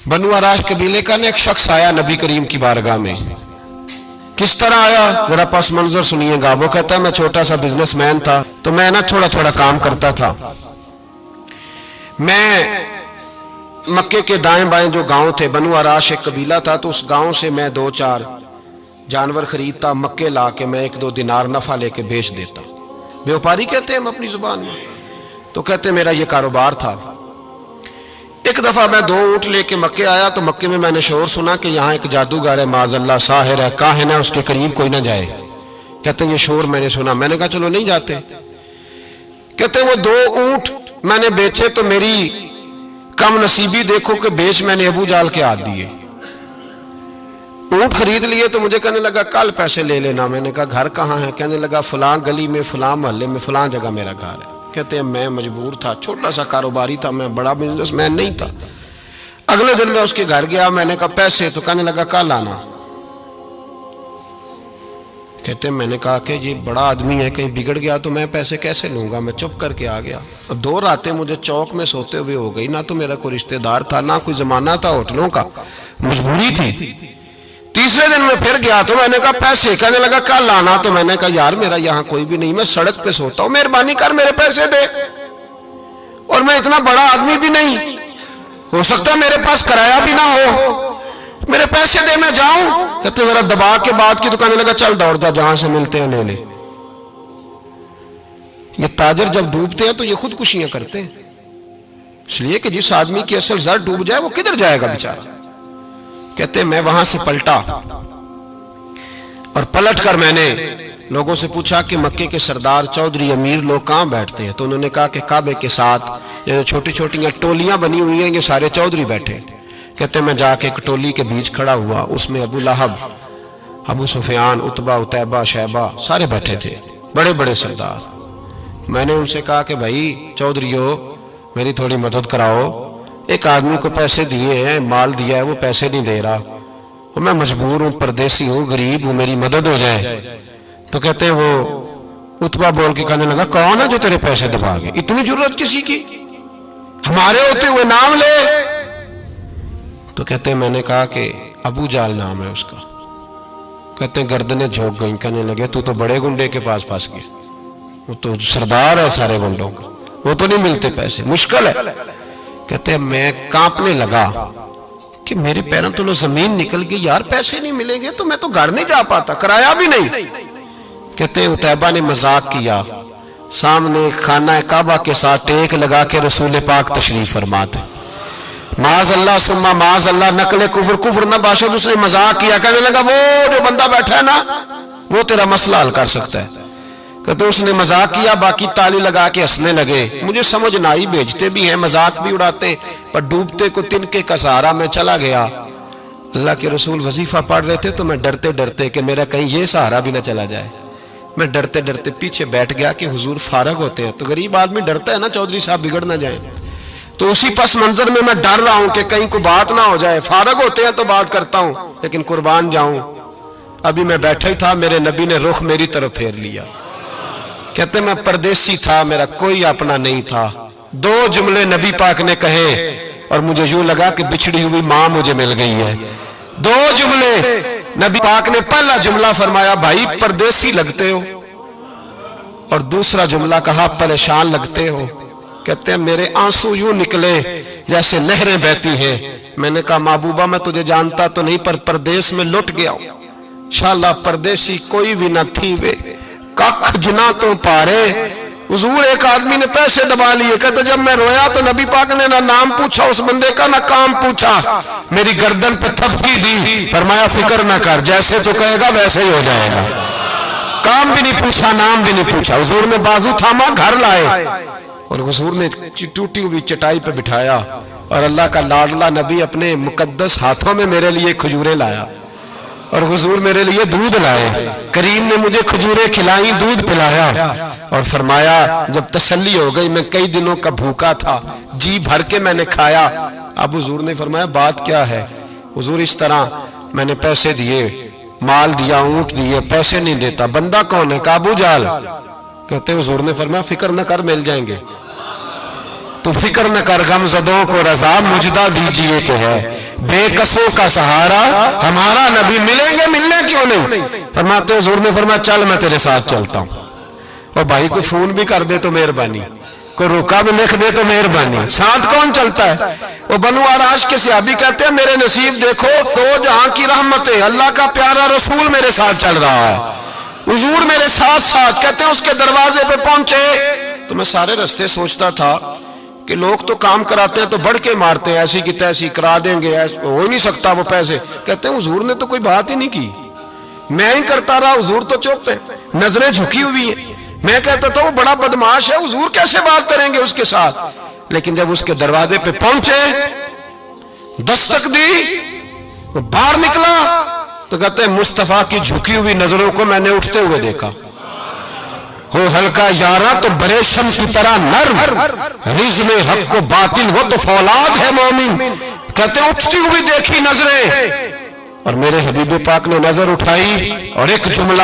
بنو عراش قبیلے کا ایک شخص آیا نبی کریم کی بارگاہ میں. کس طرح آیا ذرا پس منظر سنیے گا. وہ کہتا ہے میں چھوٹا سا بزنس مین تھا تو میں تھوڑا تھوڑا کام کرتا تھا. میں مکے کے دائیں بائیں جو گاؤں تھے، بنو عراش ایک قبیلہ تھا، تو اس گاؤں سے میں 2-4 جانور خریدتا، مکے لا کے میں 1-2 دینار نفع لے کے بیچ دیتا. بیوپاری کہتے ہیں ہم اپنی زبان میں. تو کہتے ہیں میرا یہ کاروبار تھا. ایک دفعہ میں 2 اونٹ لے کے مکے آیا تو مکے میں نے شور سنا کہ یہاں ایک جادوگر ہے، معاذ اللہ ساحر ہے، کاہن ہے، اس کے قریب کوئی نہ جائے. کہتے ہیں یہ شور میں نے سنا. میں نے کہا چلو نہیں جاتے. کہتے ہیں وہ 2 اونٹ میں نے بیچے تو میری کم نصیبی دیکھو کہ بیچ میں نے ابو جال کے ہاتھ دیے. اونٹ خرید لیے تو مجھے کہنے لگا کل پیسے لے لینا. میں نے کہا گھر کہاں ہے؟ کہنے لگا فلاں گلی میں، فلاں محلے میں، فلاں جگہ میرا گھر ہے. کہتے ہیں میں مجبور تھا، چھوٹا سا کاروباری تھا، میں بڑا بزنس مین نہیں تھا. اگلے دن میں اس کے گھر گیا. میں نے کہا پیسے؟ تو کہنے لگا کل آنا. کہتے ہیں میں نے کہا کہ یہ بڑا آدمی ہے، کہیں بگڑ گیا تو میں پیسے کیسے لوں گا. میں چپ کر کے آ گیا. اب 2 راتیں مجھے چوک میں سوتے ہوئے ہو گئی. نہ تو میرا کوئی رشتہ دار تھا، نہ کوئی زمانہ تھا ہوٹلوں کا، مجبوری تھی. تیسرے دن میں پھر گیا تو میں نے کہا پیسے؟ کہنے لگا کل آنا. تو میں نے کہا یار میرا یہاں کوئی بھی نہیں، میں سڑک پہ سوتا ہوں، مہربانی کر میرے پیسے دے. اور میں اتنا بڑا آدمی بھی نہیں، ہو سکتا میرے پاس کرایہ بھی نہ ہو، میرے پیسے دے میں جاؤں. کہتے ذرا دبا کے بات کی تو کہنے لگا چل دوڑ جا، جہاں سے ملتے ہیں لے لے. یہ تاجر جب ڈوبتے ہیں تو یہ خودکشیاں کرتے ہیں، اس لیے کہ جس آدمی کی اصل زر ڈوب جائے وہ کدھر جائے گا بیچارہ. کہتے ہیں میں وہاں سے پلٹا اور پلٹ کر میں نے لوگوں سے پوچھا کہ مکے کے سردار چودھری امیر لوگ کہاں بیٹھتے ہیں. تو انہوں نے کہا کہ کعبے کے ساتھ یہ چھوٹی چھوٹی ٹولیاں بنی ہوئی ہیں، یہ سارے چودھری بیٹھے. کہتے ہیں میں جا کے ایک ٹولی کے بیچ کھڑا ہوا. اس میں ابو لہب، ابو سفیان، عتبہ، عتیبہ، شیبہ سارے بیٹھے تھے، بڑے بڑے سردار. میں نے ان سے کہا کہ بھائی چودھریو میری تھوڑی مدد کراؤ. ایک آدمی کو پیسے دیے ہیں، مال دیا ہے، وہ پیسے نہیں دے رہا، اور میں مجبور ہوں، پردیسی ہوں، غریب ہوں، میری مدد ہو جائے. تو کہتے ہیں وہ عتبہ بول کے کہنے لگا کون ہے جو تیرے پیسے دبا گئے؟ اتنی ضرورت کسی کی؟ ہمارے ہوتے ہوئے نام لے. تو کہتے ہیں میں نے کہا کہ ابو جال نام ہے اس کا. کہتے ہیں گردنیں جھوک گئیں. کہنے لگے تو بڑے گنڈے کے پاس پھنس گئے، وہ تو سردار ہے سارے گنڈوں کا، وہ تو نہیں ملتے پیسے، مشکل ہے. کہتے ہیں میں کانپنے لگا کہ میرے پیروں تو زمین نکل گئی، یار پیسے نہیں ملیں گے تو میں تو گھر نہیں جا پاتا، کرایہ بھی نہیں. کہتے ہیں عتیبہ نے مذاق کیا. سامنے خانہ کعبہ کے ساتھ ٹیک لگا کے رسول پاک تشریف فرماتے، معاذ اللہ ثم معاذ اللہ، نقل کفر نہ باشد. اس نے مذاق کیا. کہنے لگا وہ جو بندہ بیٹھا ہے نا وہ تیرا مسئلہ حل کر سکتا ہے. کہتے اس نے مذاق کیا، باقی تالی لگا کے ہنسنے لگے. مجھے سمجھ نہ آئی، بھیجتے بھی ہیں، مذاق بھی اڑاتے، پر ڈوبتے کو تنکے کا سہارا میں چلا گیا. اللہ کے رسول وظیفہ پڑھ رہے تھے تو میں ڈرتے ڈرتے کہ میرا کہیں یہ سہارا بھی نہ چلا جائے، میں ڈرتے ڈرتے پیچھے بیٹھ گیا کہ حضور فارغ ہوتے ہیں. تو غریب آدمی ڈرتا ہے نا چودھری صاحب بگڑ نہ جائیں. تو اسی پس منظر میں ڈر رہا ہوں کہ کہیں کوئی بات نہ ہو جائے. فارغ ہوتے ہیں تو بات کرتا ہوں، لیکن قربان جاؤں ابھی میں بیٹھا ہی تھا، میرے نبی نے رخ میری طرف پھیر لیا. کہتے میں پردیسی تھا، میرا کوئی اپنا نہیں تھا. 2 جملے نبی پاک نے کہے اور مجھے یوں لگا کہ بچھڑی ہوئی ماں مجھے مل گئی ہے. 2 جملے نبی پاک نے. پہلا جملہ فرمایا بھائی پردیسی لگتے ہو، اور دوسرا جملہ کہا پریشان لگتے ہو. کہتے ہیں میرے آنسو یوں نکلے جیسے نہریں بہتی ہیں. میں نے کہا محبوبہ میں تجھے جانتا تو نہیں، پر پردیس میں لٹ گیا ہوں. انشاءاللہ پردیسی کوئی بھی نہ تھی وے کخ جنا تو پارے. حضور ایک آدمی نے پیسے دبا لیے. کہتے جب میں رویا تو نبی پاک نے نہ نام پوچھا اس بندے کا، نہ کام پوچھا، میری گردن پہ تھپکی دی، فرمایا فکر نہ کر، جیسے تو کہے گا ویسے ہی ہو جائے گا. کام بھی نہیں پوچھا، نام بھی نہیں پوچھا. حضور نے بازو تھاما، گھر لائے، اور حضور نے ٹوٹی ہوئی چٹائی پہ بٹھایا، اور اللہ کا لاڈلا نبی اپنے مقدس ہاتھوں میں میرے لیے کھجوریں لایا، اور حضور میرے لیے دودھ لائے. کریم نے مجھے کھجوریں کھلائیں، دودھ پلایا، اور فرمایا جب تسلی ہو گئی، میں کئی دنوں کا بھوکا تھا، جی بھر کے میں نے کھایا. اب حضور نے فرمایا بات کیا ہے؟ حضور اس طرح میں نے پیسے دیے، مال دیا، اونٹ دیے، پیسے نہیں دیتا. بندہ کون ہے؟ ابو جال. کہتے حضور نے فرمایا فکر نہ کر، مل جائیں گے. تو فکر نہ کر، غم زدوں کو رضا مجدہ دیجئے کہ ہے. بے کسوں کا سہارا ہمارا نبی، ملیں گے، ملنے کیوں نہیں؟ فرماتے حضور نے فرمایا چل میں تیرے ساتھ چلتا ہوں۔ اور بھائی کو فون بھی کر دے تو مہربانی، کوئی روکا بھی لکھ دے تو مہربانی۔ ساتھ کون چلتا ہے؟ وہ بنو آراش کے صحابی کہتے ہیں میرے نصیب دیکھو، دو جہاں کی رحمتیں، اللہ کا پیارا رسول میرے ساتھ چل رہا ہے، حضور میرے ساتھ ساتھ۔ کہتے ہیں اس کے دروازے پہ پہنچے تو میں سارے رستے سوچتا تھا کہ لوگ تو کام کراتے ہیں تو بڑھ کے مارتے ہیں، ایسی کی تیسی کرا دیں گے، ہو ہی نہیں سکتا وہ پیسے۔ کہتے ہیں حضور نے تو کوئی بات ہی نہیں کی، میں ہی کرتا رہا، حضور تو چپ ہے، نظریں جھکی ہوئی ہیں۔ میں کہتا تھا وہ بڑا بدماش ہے، حضور کیسے بات کریں گے اس کے ساتھ؟ لیکن جب اس کے دروازے پہ پہنچے، دستک دی، وہ باہر نکلا تو کہتے ہیں مصطفیٰ کی جھکی ہوئی نظروں کو میں نے اٹھتے ہوئے دیکھا۔ ہو ہلکا یارا تو بریشم کی طرح نرم، رزم حق کو باطل ہو تو فولاد ہے مومن۔ کہتے ہیں اٹھتی ہوئی دیکھی نظریں، اور میرے حبیب پاک نے نظر اٹھائی اور ایک جملہ